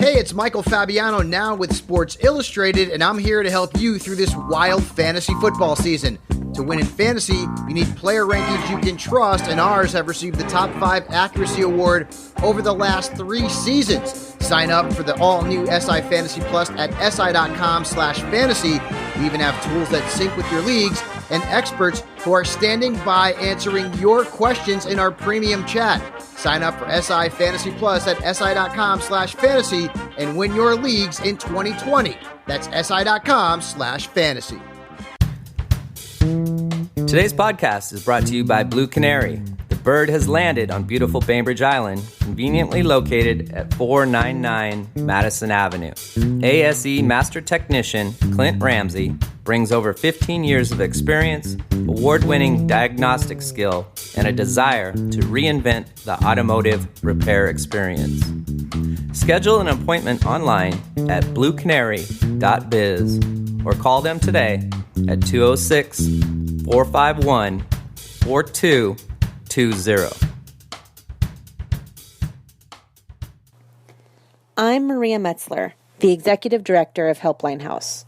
Hey, it's Michael Fabiano now with Sports Illustrated, and I'm here to help you through this wild fantasy football season. To win in fantasy, you need player rankings you can trust, and ours have received the top 5 accuracy award over the last 3 seasons. Sign up for the all-new SI Fantasy Plus at si.com/fantasy. We even have tools that sync with your leagues and experts who are standing by answering your questions in our premium chat. Sign up for SI Fantasy Plus at si.com/fantasy and win your leagues in 2020. That's si.com/fantasy. Today's podcast is brought to you by Blue Canary. The bird has landed on beautiful Bainbridge Island, conveniently located at 499 Madison Avenue. ASE Master Technician Clint Ramsey brings over 15 years of experience, award-winning diagnostic skill, and a desire to reinvent the automotive repair experience. Schedule an appointment online at bluecanary.biz or call them today at 206-451-4220. I'm Maria Metzler, the Executive Director of Helpline House.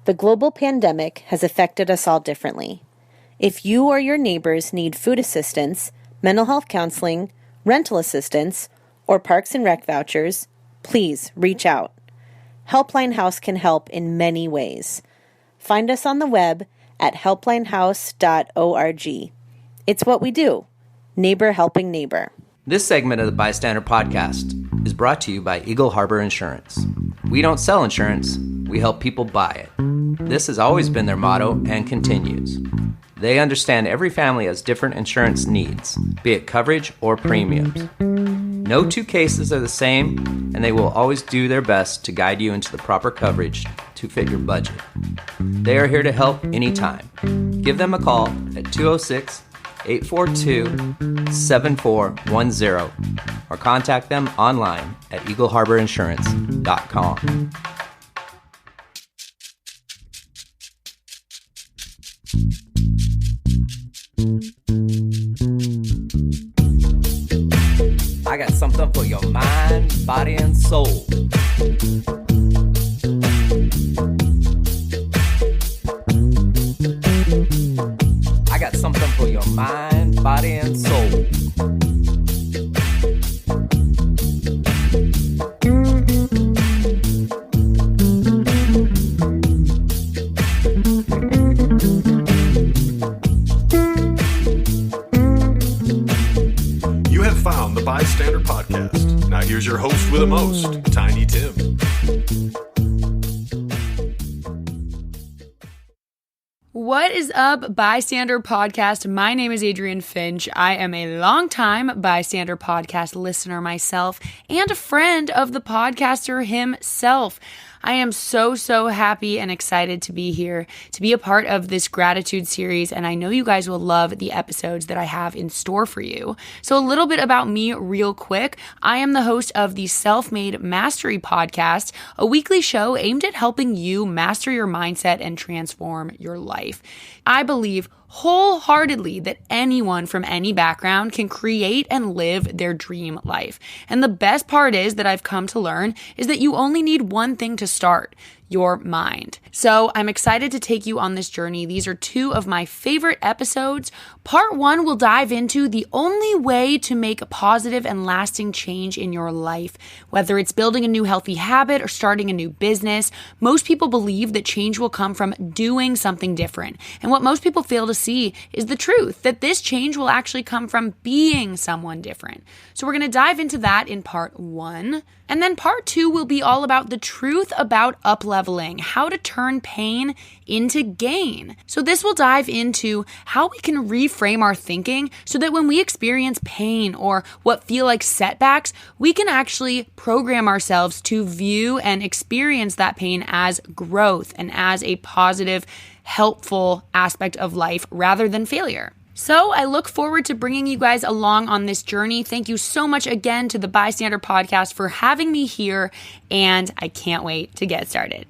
The global pandemic has affected us all differently. If you or your neighbors need food assistance, mental health counseling, rental assistance, or Parks and Rec vouchers, please reach out. Helpline House can help in many ways. Find us on the web at helplinehouse.org. It's what we do. Neighbor helping neighbor. This segment of the B.I.Stander Podcast is brought to you by Eagle Harbor Insurance. We don't sell insurance, we help people buy it. This has always been their motto and continues. They understand every family has different insurance needs, be it coverage or premiums. No 2 cases are the same, and they will always do their best to guide you into the proper coverage to fit your budget. They are here to help anytime. Give them a call at 206-842-7410 or contact them online at eagleharborinsurance.com. I got something for your mind, body, and soul. I got something for your mind, body, and soul. You have found the B.I.Stander Podcast. Now here's your host with the most, Tiny Tim. What is up, B.I.Stander Podcast? My name is Adrienne Finch. I am a longtime B.I.Stander Podcast listener myself and a friend of the podcaster himself. I am so happy and excited to be here, to be a part of this gratitude series, and I know you guys will love the episodes that I have in store for you. So a little bit about me real quick. I am the host of the Self-Made Mastery Podcast, a weekly show aimed at helping you master your mindset and transform your life. I believe wholeheartedly that anyone from any background can create and live their dream life. And the best part is that I've come to learn is that you only need one thing to start: your mind. So I'm excited to take you on this journey. These are 2 of my favorite episodes. Part 1 will dive into the only way to make a positive and lasting change in your life. Whether it's building a new healthy habit or starting a new business, most people believe that change will come from doing something different. And what most people fail to see is the truth, that this change will actually come from being someone different. So we're going to dive into that in part 1. And then part 2 will be all about the truth about up-leveling, how to turn pain into gain. So this will dive into how we can reframe our thinking so that when we experience pain or what feel like setbacks, we can actually program ourselves to view and experience that pain as growth and as a positive, helpful aspect of life rather than failure. So I look forward to bringing you guys along on this journey. Thank you so much again to the B.I.Stander Podcast for having me here, and I can't wait to get started.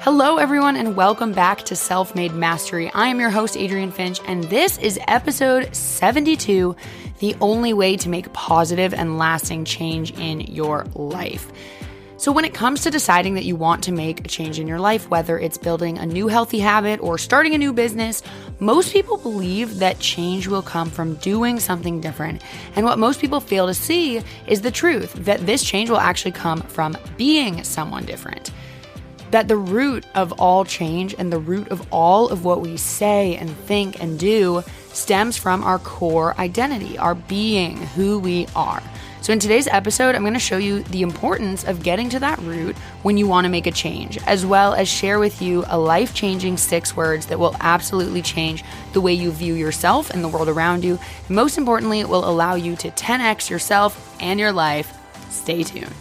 Hello, everyone, and welcome back to Self-Made Mastery. I am your host, Adrienne Finch, and this is episode 72, the only way to make positive and lasting change in your life. So when it comes to deciding that you want to make a change in your life, whether it's building a new healthy habit or starting a new business, most people believe that change will come from doing something different. And what most people fail to see is the truth, that this change will actually come from being someone different. That the root of all change and the root of all of what we say and think and do stems from our core identity, our being, who we are. So in today's episode, I'm going to show you the importance of getting to that root when you want to make a change, as well as share with you a life-changing 6 words that will absolutely change the way you view yourself and the world around you. And most importantly, it will allow you to 10x yourself and your life. Stay tuned.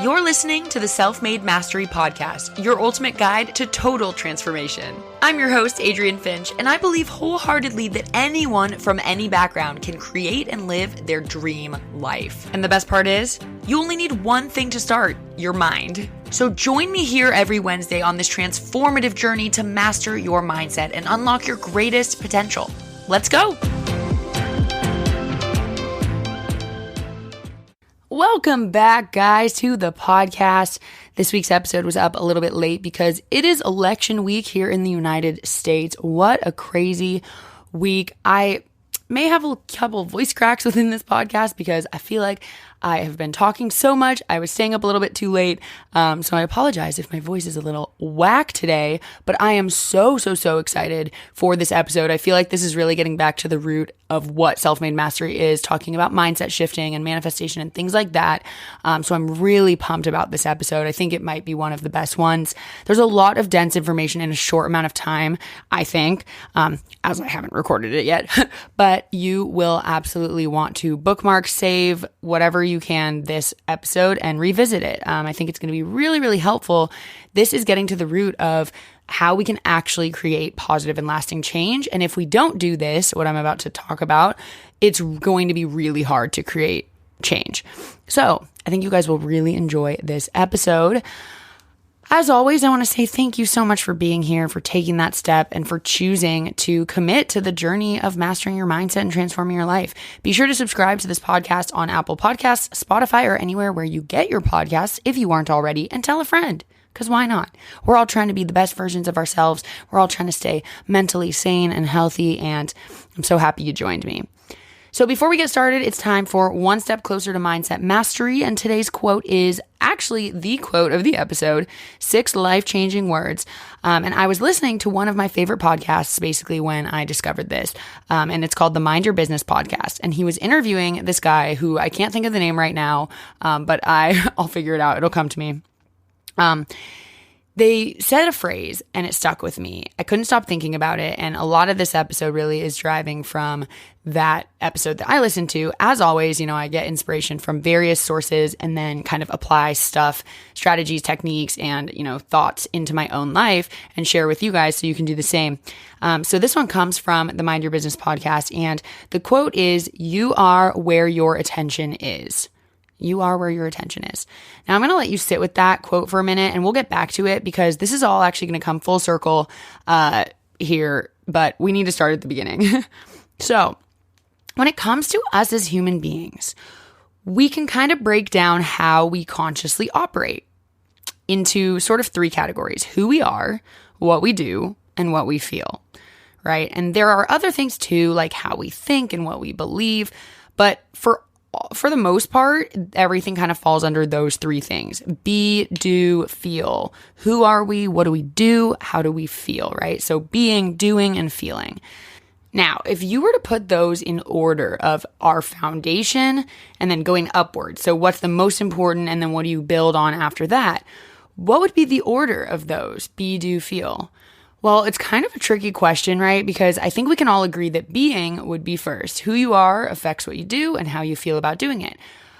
You're listening to the Self-Made Mastery Podcast, your ultimate guide to total transformation. I'm your host, Adrienne Finch, and I believe wholeheartedly that anyone from any background can create and live their dream life. And the best part is, you only need one thing to start, your mind. So join me here every Wednesday on this transformative journey to master your mindset and unlock your greatest potential. Let's go. Welcome back, guys, to the podcast. This week's episode was up a little bit late because it is election week here in the United States. What a crazy week. I may have a couple voice cracks within this podcast because I feel like I have been talking so much. I was staying up a little bit too late, so I apologize if my voice is a little whack today, but I am so excited for this episode. I feel like this is really getting back to the root of what self-made mastery is, talking about mindset shifting and manifestation and things like that. So I'm really pumped about this episode. I think it might be one of the best ones. There's a lot of dense information in a short amount of time, I think, as I haven't recorded it yet, but you will absolutely want to bookmark, save, whatever you can this episode and revisit it. I think it's going to be really helpful. This is getting to the root of how we can actually create positive and lasting change. And if we don't do this, what I'm about to talk about, it's going to be really hard to create change. So I think you guys will really enjoy this episode. As always, I want to say thank you so much for being here, for taking that step, and for choosing to commit to the journey of mastering your mindset and transforming your life. Be sure to subscribe to this podcast on Apple Podcasts, Spotify, or anywhere where you get your podcasts if you aren't already, and tell a friend. Because why not? We're all trying to be the best versions of ourselves. We're all trying to stay mentally sane and healthy, and I'm so happy you joined me. So before we get started, it's time for One Step Closer to Mindset Mastery, and today's quote is actually the quote of the episode, 6 life-changing words. And I was listening to one of my favorite podcasts basically when I discovered this, and it's called the Mind Your Business Podcast. And he was interviewing this guy who I can't think of the name right now, but I'll figure it out. It'll come to me. They said a phrase and it stuck with me. I couldn't stop thinking about it. And a lot of this episode really is driving from that episode that I listened to. As always, I get inspiration from various sources and then kind of apply stuff, strategies, techniques, and, thoughts into my own life and share with you guys so you can do the same. So this one comes from the Mind Your Business podcast. And the quote is, "You are where your attention is." You are where your attention is. Now, I'm going to let you sit with that quote for a minute and we'll get back to it because this is all actually going to come full circle here, but we need to start at the beginning. So, when it comes to us as human beings, we can kind of break down how we consciously operate into sort of 3 categories: who we are, what we do, and what we feel, right? And there are other things too, like how we think and what we believe, but for the most part, everything kind of falls under those 3 things: be, do, feel. Who are we? What do we do? How do we feel, right? So being, doing, and feeling. Now, if you were to put those in order of our foundation and then going upward, so what's the most important and then what do you build on after that? What would be the order of those? Be, do, feel. Well, it's kind of a tricky question, right? Because I think we can all agree that being would be first. Who you are affects what you do and how you feel about doing it.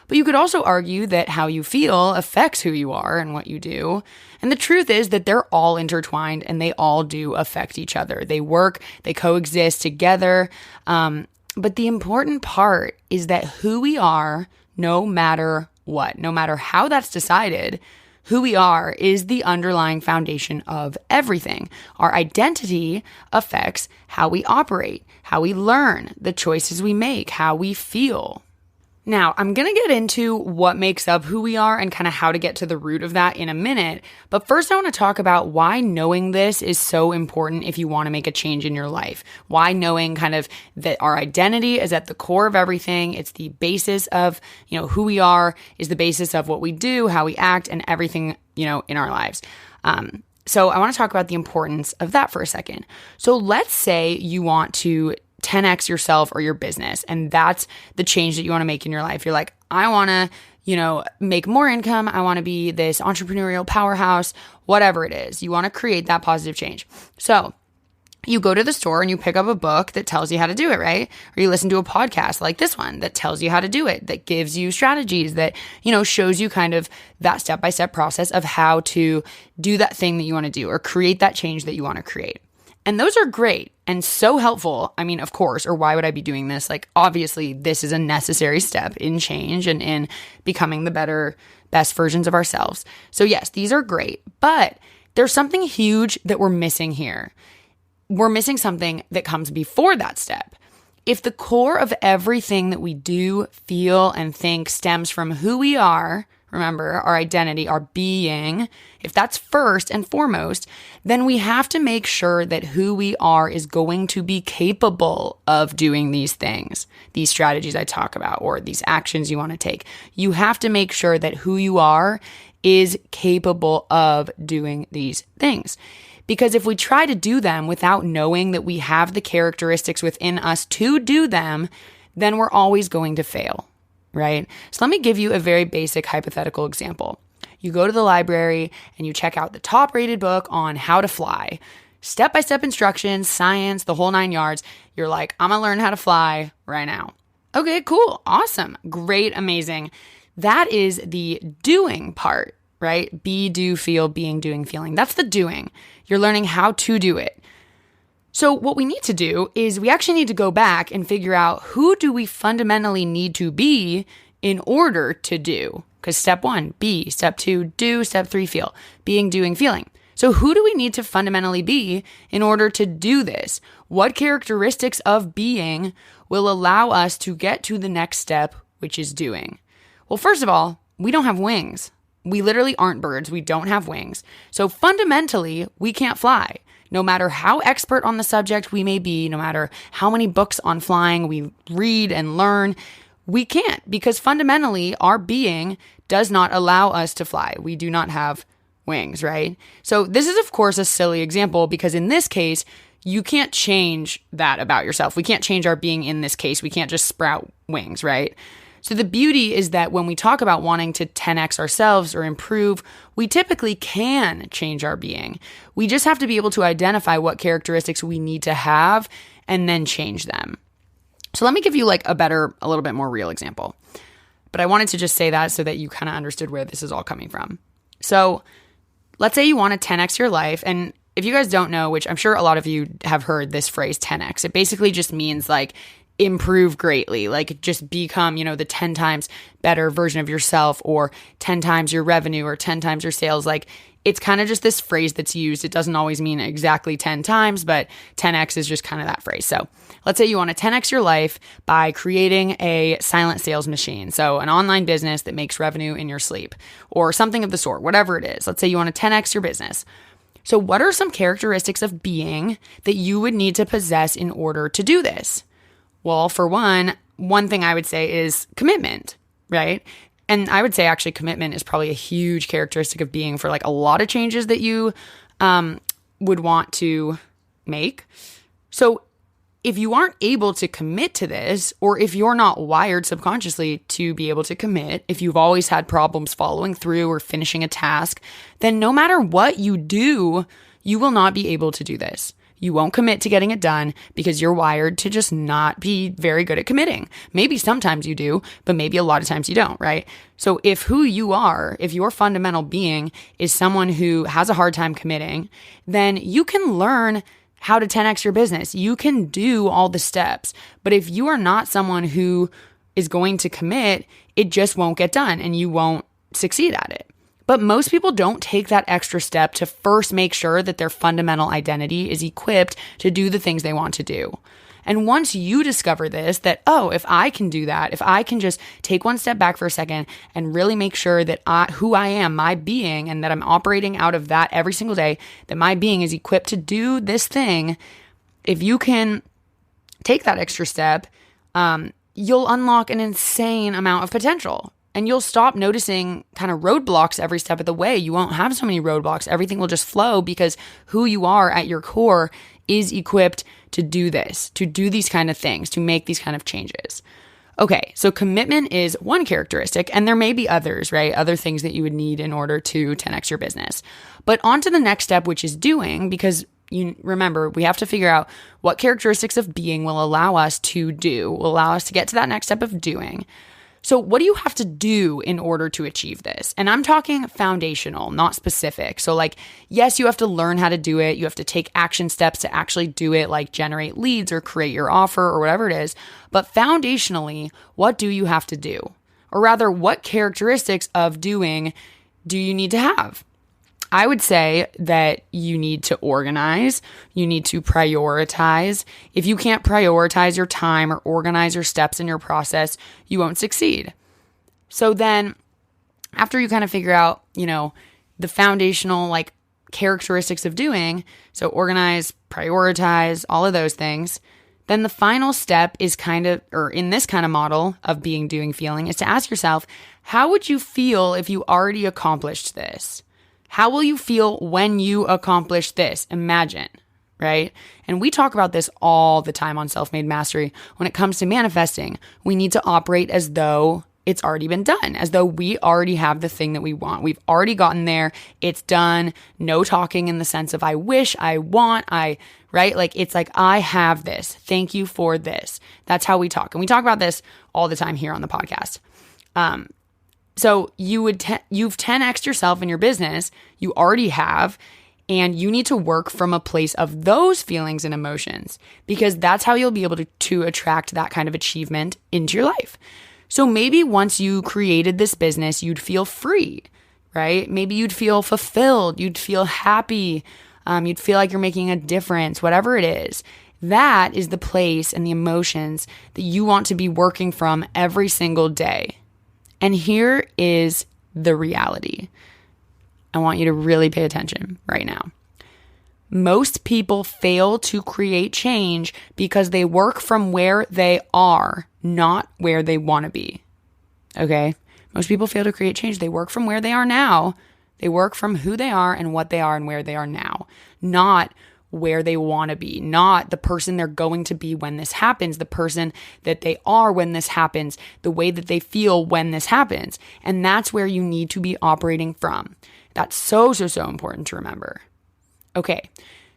But you could also argue that how you feel affects who you are and what you do. And the truth is that they're all intertwined and they all do affect each other. They work, they coexist together. But the important part is that who we are, no matter what, no matter how that's decided, Who we are is the underlying foundation of everything. Our identity affects how we operate, how we learn, the choices we make, how we feel. Now, I'm going to get into what makes up who we are and kind of how to get to the root of that in a minute. But first, I want to talk about why knowing this is so important if you want to make a change in your life. Why knowing kind of that our identity is at the core of everything. It's the basis of, who we are, is the basis of what we do, how we act, and everything, in our lives. So I want to talk about the importance of that for a second. So let's say you want to 10x yourself or your business, and that's the change that you want to make in your life. You're like, I want to, make more income. I want to be this entrepreneurial powerhouse, whatever it is. You want to create that positive change. So you go to the store and you pick up a book that tells you how to do it, right? Or you listen to a podcast like this one that tells you how to do it, that gives you strategies, that, shows you kind of that step-by-step process of how to do that thing that you want to do or create that change that you want to create. And those are great and so helpful. I mean, of course, or why would I be doing this? Like, obviously, this is a necessary step in change and in becoming the best versions of ourselves. So yes, these are great, but there's something huge that we're missing here. We're missing something that comes before that step. If the core of everything that we do, feel, and think stems from who we are, remember, our identity, our being, if that's first and foremost, then we have to make sure that who we are is going to be capable of doing these things, these strategies I talk about, or these actions you want to take. You have to make sure that who you are is capable of doing these things. Because if we try to do them without knowing that we have the characteristics within us to do them, then we're always going to fail. Right? So let me give you a very basic hypothetical example. You go to the library and you check out the top rated book on how to fly. Step-by-step instructions, science, the whole 9 yards. You're like, I'm gonna learn how to fly right now. Okay, cool, awesome, great, amazing. That is the doing part, right? Be, do, feel, being, doing, feeling. That's the doing. You're learning how to do it. So what we need to do is we actually need to go back and figure out who do we fundamentally need to be in order to do. Because step 1, be. Step 2, do. Step 3, feel. Being, doing, feeling. So who do we need to fundamentally be in order to do this? What characteristics of being will allow us to get to the next step, which is doing? Well, first of all, we don't have wings. We literally aren't birds. We don't have wings. So fundamentally, we can't fly. No matter how expert on the subject we may be, no matter how many books on flying we read and learn, we can't, because fundamentally our being does not allow us to fly. We do not have wings, right? So this is, of course, a silly example because in this case, you can't change that about yourself. We can't change our being in this case. We can't just sprout wings, right? So the beauty is that when we talk about wanting to 10x ourselves or improve, we typically can change our being. We just have to be able to identify what characteristics we need to have and then change them. So let me give you like a little bit more real example. But I wanted to just say that so that you kind of understood where this is all coming from. So let's say you want to 10x your life. And if you guys don't know, which I'm sure a lot of you have heard this phrase 10x, it basically just means like improve greatly, like just become, the 10 times better version of yourself or 10 times your revenue or 10 times your sales. Like it's kind of just this phrase that's used. It doesn't always mean exactly 10 times, but 10x is just kind of that phrase. So let's say you want to 10x your life by creating a silent sales machine. So an online business that makes revenue in your sleep or something of the sort, whatever it is. Let's say you want to 10x your business. So what are some characteristics of being that you would need to possess in order to do this? Well, for one thing I would say is commitment, right? And I would say actually commitment is probably a huge characteristic of being for like a lot of changes that you would want to make. So if you aren't able to commit to this, or if you're not wired subconsciously to be able to commit, if you've always had problems following through or finishing a task, then no matter what you do, you will not be able to do this. You won't commit to getting it done because you're wired to just not be very good at committing. Maybe sometimes you do, but maybe a lot of times you don't, right? So if who you are, if your fundamental being is someone who has a hard time committing, then you can learn how to 10x your business. You can do all the steps. But if you are not someone who is going to commit, it just won't get done and you won't succeed at it. But most people don't take that extra step to first make sure that their fundamental identity is equipped to do the things they want to do. And once you discover this, that, oh, if I can do that, if I can just take one step back for a second and really make sure that who I am, my being, and that I'm operating out of that every single day, that my being is equipped to do this thing, if you can take that extra step, you'll unlock an insane amount of potential. And you'll stop noticing kind of roadblocks every step of the way. You won't have so many roadblocks. Everything will just flow because who you are at your core is equipped to do this, to do these kind of things, to make these kind of changes. Okay, so commitment is one characteristic, and there may be others, right? Other things that you would need in order to 10x your business. But on to the next step, which is doing, because you remember, we have to figure out what characteristics of being will allow us to do, will allow us to get to that next step of doing. So what do you have to do in order to achieve this? And I'm talking foundational, not specific. So like, yes, you have to learn how to do it. You have to take action steps to actually do it, like generate leads or create your offer or whatever it is. But foundationally, what do you have to do? Or rather, what characteristics of doing do you need to have? I would say that you need to organize, you need to prioritize. If you can't prioritize your time or organize your steps in your process, you won't succeed. So then after you kind of figure out, the foundational like characteristics of doing, so organize, prioritize, all of those things, then the final step is in this kind of model of being, doing, feeling, is to ask yourself, how would you feel if you already accomplished this? How will you feel when you accomplish this? Imagine, right? And we talk about this all the time on Self-Made Mastery. When it comes to manifesting, we need to operate as though it's already been done, as though we already have the thing that we want. We've already gotten there. It's done. No talking in the sense of I wish, I want, right? Like it's like, I have this. Thank you for this. That's how we talk. And we talk about this all the time here on the podcast. So you've 10x'd yourself in your business, you already have, and you need to work from a place of those feelings and emotions, because that's how you'll be able to attract that kind of achievement into your life. So maybe once you created this business, you'd feel free, right? Maybe you'd feel fulfilled, you'd feel happy, you'd feel like you're making a difference, whatever it is. That is the place and the emotions that you want to be working from every single day. And here is the reality. I want you to really pay attention right now. Most people fail to create change because they work from where they are, not where they want to be. Okay? Most people fail to create change. They work from where they are now. They work from who they are and what they are and where they are now, not where they want to be, not the person they're going to be when this happens, the person that they are when this happens, the way that they feel when this happens. And that's where you need to be operating from. That's so important to remember. Okay,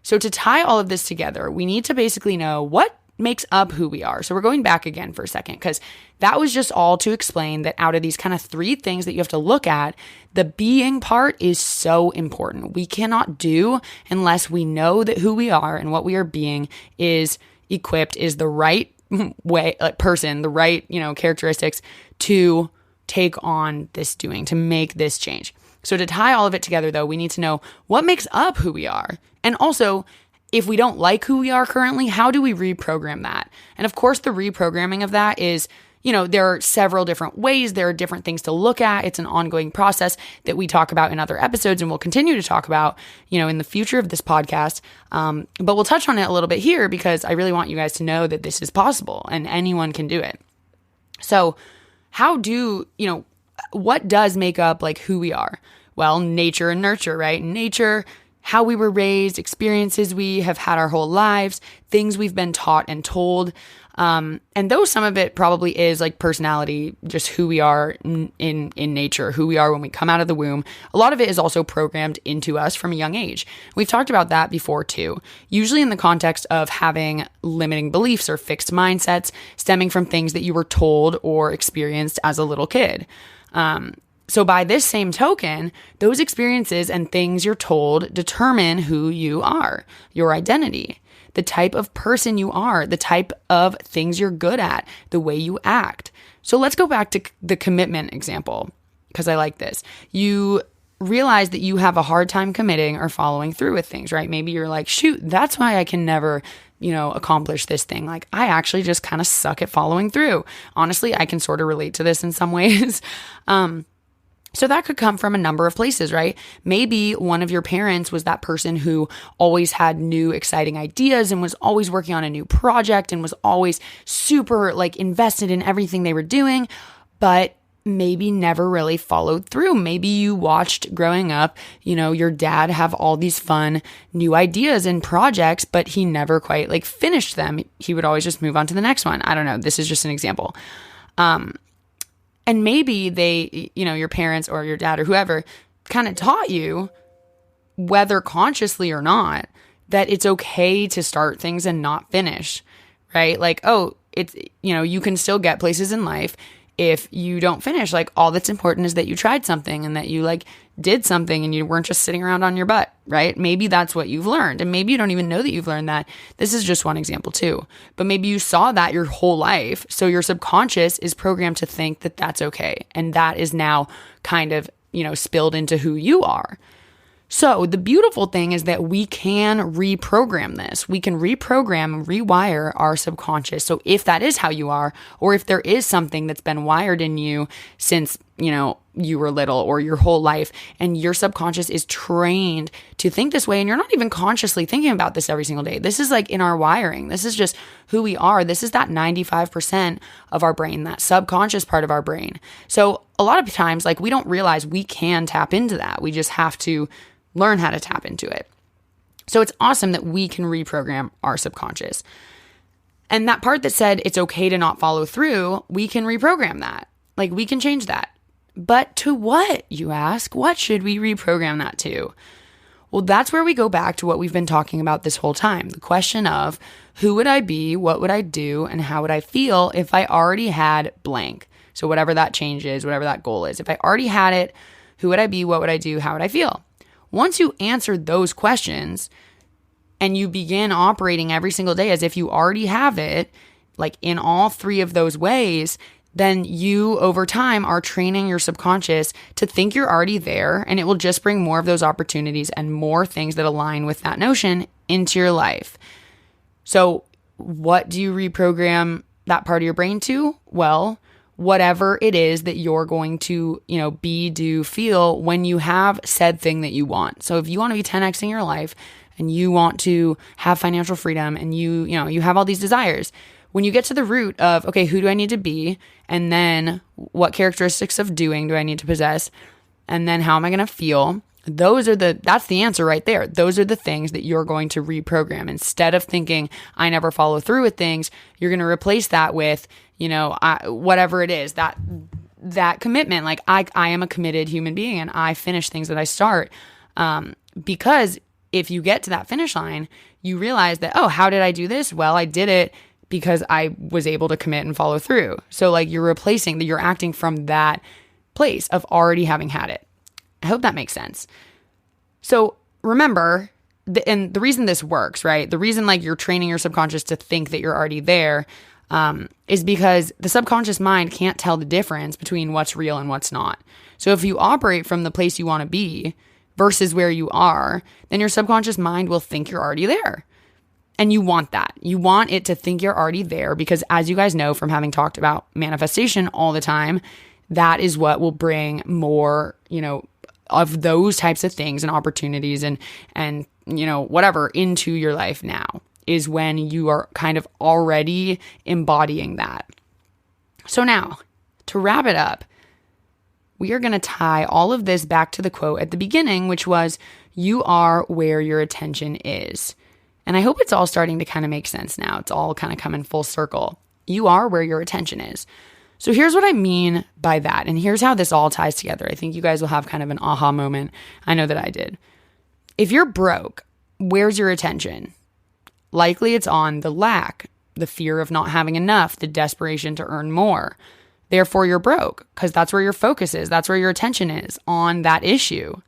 so to tie all of this together, we need to basically know what makes up who we are. So we're going back again for a second, because that was just all to explain that out of these kind of three things that you have to look at, the being part is so important. We cannot do unless we know that who we are and what we are being is equipped, is the right way, person, the right, characteristics to take on this doing, to make this change. So to tie all of it together though, we need to know what makes up who we are. And also, if we don't like who we are currently, how do we reprogram that? And of course, the reprogramming of that is, there are several different ways. There are different things to look at. It's an ongoing process that we talk about in other episodes and we'll continue to talk about, in the future of this podcast. But we'll touch on it a little bit here because I really want you guys to know that this is possible and anyone can do it. So what does make up like who we are? Well, nature and nurture, right? Nature, how we were raised, experiences we have had our whole lives, things we've been taught and told. And though some of it probably is like personality, just who we are in nature, who we are when we come out of the womb, a lot of it is also programmed into us from a young age. We've talked about that before too, usually in the context of having limiting beliefs or fixed mindsets stemming from things that you were told or experienced as a little kid. So by this same token, those experiences and things you're told determine who you are, your identity, the type of person you are, the type of things you're good at, the way you act. So let's go back to the commitment example, because I like this. You realize that you have a hard time committing or following through with things, right? Maybe you're like, shoot, that's why I can never, accomplish this thing. Like, I actually just kind of suck at following through. Honestly, I can sort of relate to this in some ways. So that could come from a number of places, right? Maybe one of your parents was that person who always had new exciting ideas and was always working on a new project and was always super invested in everything they were doing, but maybe never really followed through. Maybe you watched growing up, your dad have all these fun new ideas and projects, but he never quite finished them. He would always just move on to the next one. I don't know. This is just an example. And maybe they, your parents or your dad or whoever kind of taught you, whether consciously or not, that it's okay to start things and not finish, right? It's, you can still get places in life if you don't finish. All that's important is that you tried something and that you did something and you weren't just sitting around on your butt, right? Maybe that's what you've learned. And maybe you don't even know that you've learned that. This is just one example too. But maybe you saw that your whole life. So your subconscious is programmed to think that that's okay. And that is now kind of, spilled into who you are. So the beautiful thing is that we can reprogram this. We can reprogram and rewire our subconscious. So if that is how you are, or if there is something that's been wired in you since, you were little or your whole life, and your subconscious is trained to think this way, and you're not even consciously thinking about this every single day. This is in our wiring. This is just who we are. This is that 95% of our brain, that subconscious part of our brain. So a lot of times, we don't realize we can tap into that. We just have to learn how to tap into it. So it's awesome that we can reprogram our subconscious. And that part that said it's okay to not follow through, we can reprogram that. We can change that. But to what, you ask? What should we reprogram that to? Well, that's where we go back to what we've been talking about this whole time. The question of who would I be, what would I do, and how would I feel if I already had blank? So whatever that change is, whatever that goal is. If I already had it, who would I be, what would I do, how would I feel? Once you answer those questions and you begin operating every single day as if you already have it, in all three of those ways, then you over time are training your subconscious to think you're already there, and it will just bring more of those opportunities and more things that align with that notion into your life. So what do you reprogram that part of your brain to? Well, whatever it is that you're going to, be, do, feel when you have said thing that you want. So if you want to be 10xing your life and you want to have financial freedom and you have all these desires, when you get to the root of, okay, who do I need to be? And then what characteristics of doing do I need to possess? And then how am I going to feel? That's the answer right there. Those are the things that you're going to reprogram. Instead of thinking, I never follow through with things, you're going to replace that with, whatever it is, that commitment. I am a committed human being and I finish things that I start. Because if you get to that finish line, you realize that, oh, how did I do this? Well, I did it because I was able to commit and follow through. So you're replacing that, you're acting from that place of already having had it. I hope that makes sense. So remember, and the reason this works, right? The reason you're training your subconscious to think that you're already there is because the subconscious mind can't tell the difference between what's real and what's not. So if you operate from the place you want to be versus where you are, then your subconscious mind will think you're already there. And you want that. You want it to think you're already there because, as you guys know from having talked about manifestation all the time, that is what will bring more, of those types of things and opportunities and whatever into your life now, is when you are kind of already embodying that. So now, to wrap it up, we are going to tie all of this back to the quote at the beginning, which was, you are where your attention is. And I hope it's all starting to kind of make sense now. It's all kind of coming full circle. You are where your attention is. So here's what I mean by that. And here's how this all ties together. I think you guys will have kind of an aha moment. I know that I did. If you're broke, where's your attention? Likely it's on the lack, the fear of not having enough, the desperation to earn more. Therefore, you're broke because that's where your focus is. That's where your attention is, on that issue.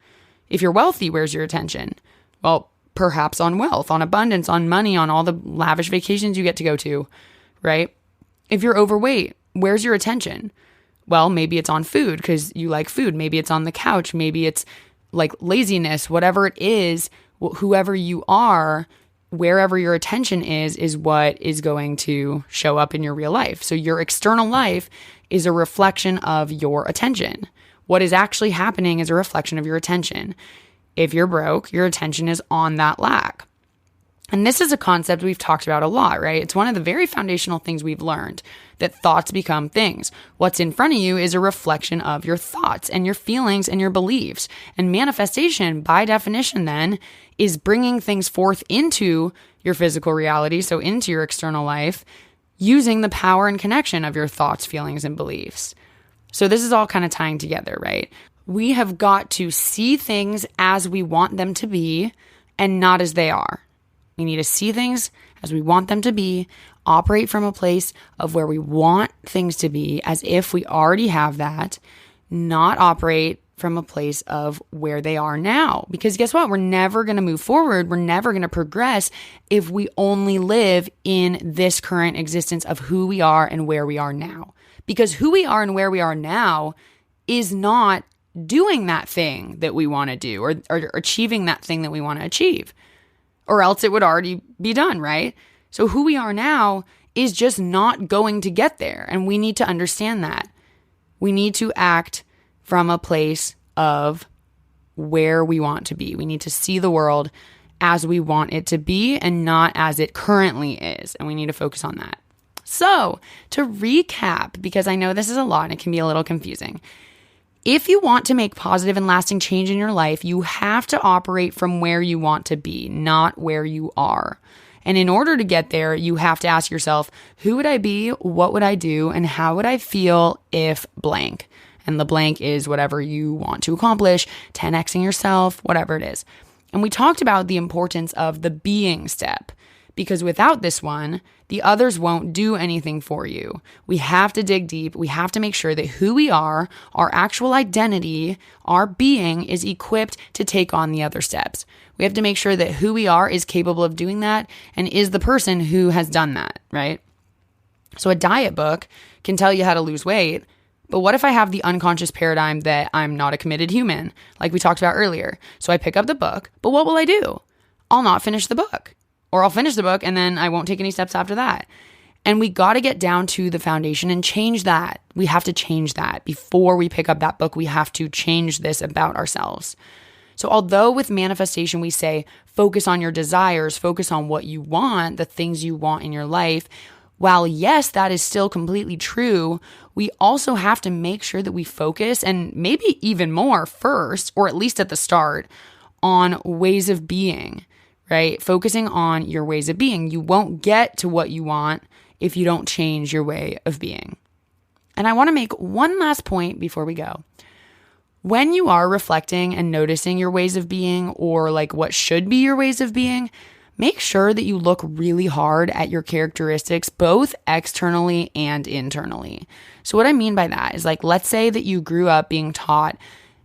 If you're wealthy, where's your attention? Well, perhaps on wealth, on abundance, on money, on all the lavish vacations you get to go to, right? If you're overweight, where's your attention? Well, maybe it's on food because you like food. Maybe it's on the couch. Maybe it's, like laziness, whatever it is, whoever you are, wherever your attention is what is going to show up in your real life. So your external life is a reflection of your attention. What is actually happening is a reflection of your attention. If you're broke, your attention is on that lack. And this is a concept we've talked about a lot, right? It's one of the very foundational things we've learned, that thoughts become things. What's in front of you is a reflection of your thoughts and your feelings and your beliefs. And manifestation, by definition then, is bringing things forth into your physical reality, so into your external life, using the power and connection of your thoughts, feelings, and beliefs. So this is all kind of tying together, right? We have got to see things as we want them to be and not as they are. We need to see things as we want them to be, operate from a place of where we want things to be as if we already have that, not operate from a place of where they are now. Because guess what? We're never going to move forward. We're never going to progress if we only live in this current existence of who we are and where we are now. Because who we are and where we are now is not doing that thing that we want to do or achieving that thing that we want to achieve. Or else it would already be done, right? So who we are now is just not going to get there. And we need to understand that. We need to act from a place of where we want to be. We need to see the world as we want it to be and not as it currently is. And we need to focus on that. So to recap, because I know this is a lot and it can be a little confusing. If you want to make positive and lasting change in your life, you have to operate from where you want to be, not where you are. And in order to get there, you have to ask yourself, who would I be? What would I do? And how would I feel if blank? And the blank is whatever you want to accomplish, 10xing yourself, whatever it is. And we talked about the importance of the being step, because without this one, the others won't do anything for you. We have to dig deep. We have to make sure that who we are, our actual identity, our being is equipped to take on the other steps. We have to make sure that who we are is capable of doing that and is the person who has done that, right? So a diet book can tell you how to lose weight, but what if I have the unconscious paradigm that I'm not a committed human, like we talked about earlier? So I pick up the book, but what will I do? I'll not finish the book. Or I'll finish the book and then I won't take any steps after that. And we got to get down to the foundation and change that. We have to change that. Before we pick up that book, we have to change this about ourselves. So although with manifestation we say, focus on your desires, focus on what you want, the things you want in your life, while yes, that is still completely true, we also have to make sure that we focus, and maybe even more first, or at least at the start, on ways of being. Right? Focusing on your ways of being. You won't get to what you want if you don't change your way of being. And I want to make one last point before we go. When you are reflecting and noticing your ways of being, or like what should be your ways of being, make sure that you look really hard at your characteristics, both externally and internally. So what I mean by that is, like, let's say that you grew up being taught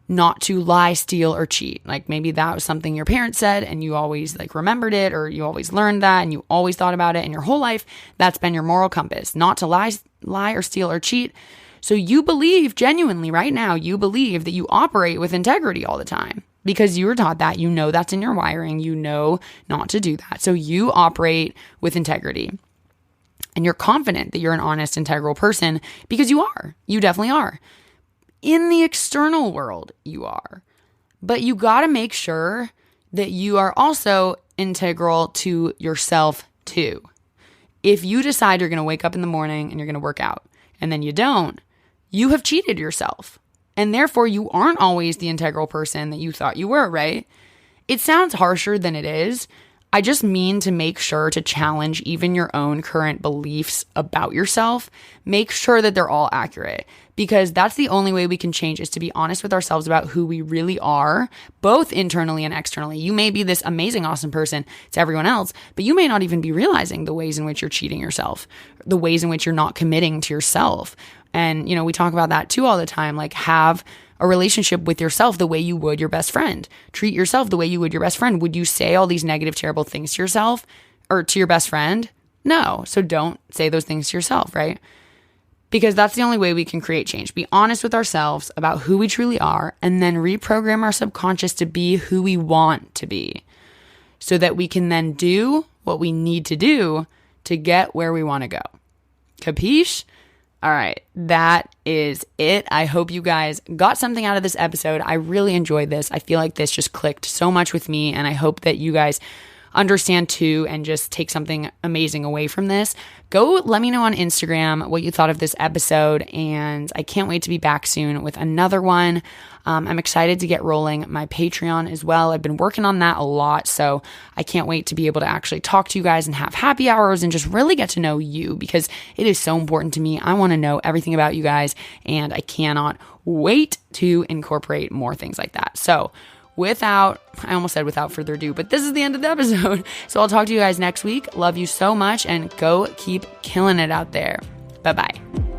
not to lie, steal, or cheat. Like maybe that was something your parents said and you always like remembered it, or you always learned that and you always thought about it, and your whole life that's been your moral compass, not to lie or steal or cheat. So you believe genuinely right now, you believe that you operate with integrity all the time because you were taught that. You know that's in your wiring. You know not to do that. So you operate with integrity. And you're confident that you're an honest, integral person because you are. You definitely are. In the external world, you are. But you got to make sure that you are also integral to yourself too. If you decide you're going to wake up in the morning and you're going to work out, and then you don't, you have cheated yourself. And therefore, you aren't always the integral person that you thought you were, right? It sounds harsher than it is. I just mean to make sure to challenge even your own current beliefs about yourself. Make sure that they're all accurate, because that's the only way we can change, is to be honest with ourselves about who we really are, both internally and externally. You may be this amazing, awesome person to everyone else, but you may not even be realizing the ways in which you're cheating yourself, the ways in which you're not committing to yourself. And, you know, we talk about that too all the time, like have a relationship with yourself the way you would your best friend. Treat yourself the way you would your best friend. Would you say all these negative, terrible things to yourself or to your best friend? No. So don't say those things to yourself, right? Because that's the only way we can create change. Be honest with ourselves about who we truly are, and then reprogram our subconscious to be who we want to be, so that we can then do what we need to do to get where we want to go. Capiche? All right, that is it. I hope you guys got something out of this episode. I really enjoyed this. I feel like this just clicked so much with me, and I hope that you guys understand too and just take something amazing away from this. Go let me know on Instagram what you thought of this episode, and I can't wait to be back soon with another one. I'm excited to get rolling my Patreon as well. I've been working on that a lot, so I can't wait to be able to actually talk to you guys and have happy hours and just really get to know you, because it is so important to me. I want to know everything about you guys, and I cannot wait to incorporate more things like that. So I almost said without further ado, but this is the end of the episode. So I'll talk to you guys next week. Love you so much, and go keep killing it out there. Bye-bye.